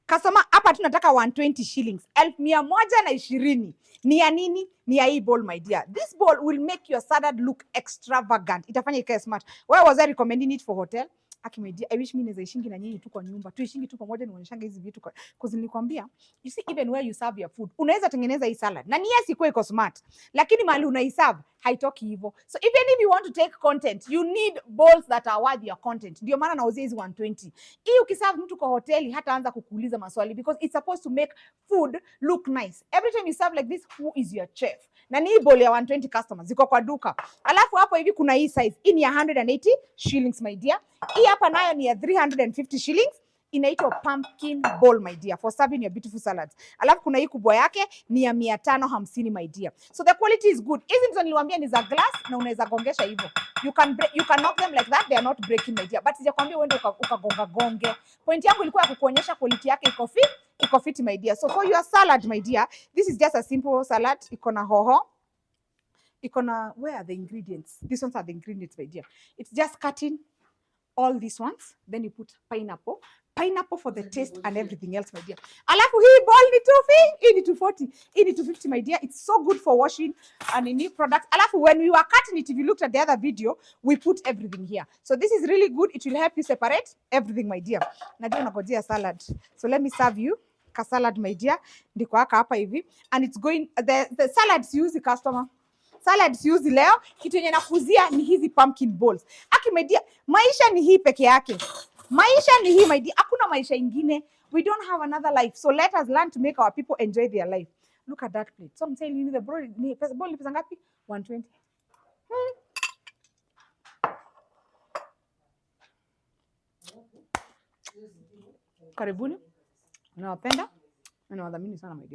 Customer, hapa tunataka 120 shillings. 1120. Ni ya nini? Ni ya hii bowl, my dear. This bowl will make your salad look extravagant. Itafanya ikae smart. Where was I recommending it for hotel? Aki, my dear, I wish mimi naweza ishingi na nyinyi tu kwa nyumba. Tuishingi tu pamoja nionyeshanga hizi vitu cause nilikwambia, you see, even where you serve your food, unaweza tengeneza hii salad. Na ni yes iko smart, lakini mahali unaiserve haitoki hivyo. So even if you want to take content, you need bowls that are worth your content. Ndio maana nauzia hizi 120. Hii ukiserve mtu kwa hoteli hata anza kukuuliza maswali because it's supposed to make food look nice. Every time you serve like this, who is your chef? Na ni bowl ya 120 customers ziko kwa duka. Alafu hapo hivi kuna hii size. Hii ni ya 180 shillings, my dear. Hii hapa nayo ni ya 350 shillings. Inaitwa pumpkin bowl, my dear, for serving your beautiful salads. Alafu kuna hii kubwa yake ni ya 550, my dear. So the quality is good. Hizi ndizo niliwaambia ni za glass na unaweza gongesha hivyo. You can knock them like that, they are not breaking, my dear. But sijakwambia uende ukagonga gonge. Point yangu ilikuwa ya kukuonyesha quality yake iko fit, my dear. So for your salad, my dear, this is just a simple salad. Iko na hoho. Iko na, where are the ingredients? These ones are the ingredients, my dear. It's just cutting all these ones, then you put pineapple for the taste and everything else, my dear. Alafu hii bowl ni 250, hii ni 240, hii ni 250, my dear. It's so good for washing and a new product. Alafu when we were cutting it, if you looked at the other video, we put everything here. So this is really good. It will help you separate everything, my dear. Najua unangojea salad. So let me serve you ka salad, my dear. Ndiko hapa hivi. And it's going, the salads use the customer. Salad siuzi leo, kitu yenye nakuzia ni hizi pumpkin balls. Aki, my dear, maisha ni hii peke yake. Maisha ni hii, my dear. Hakuna maisha ingine. We don't have another life. So let us learn to make our people enjoy their life. Look at that plate. So I'm telling you, the bowl ni pesa ngapi? 120. Karibuni. Nawapenda. Na nawadhamini sana, my dear.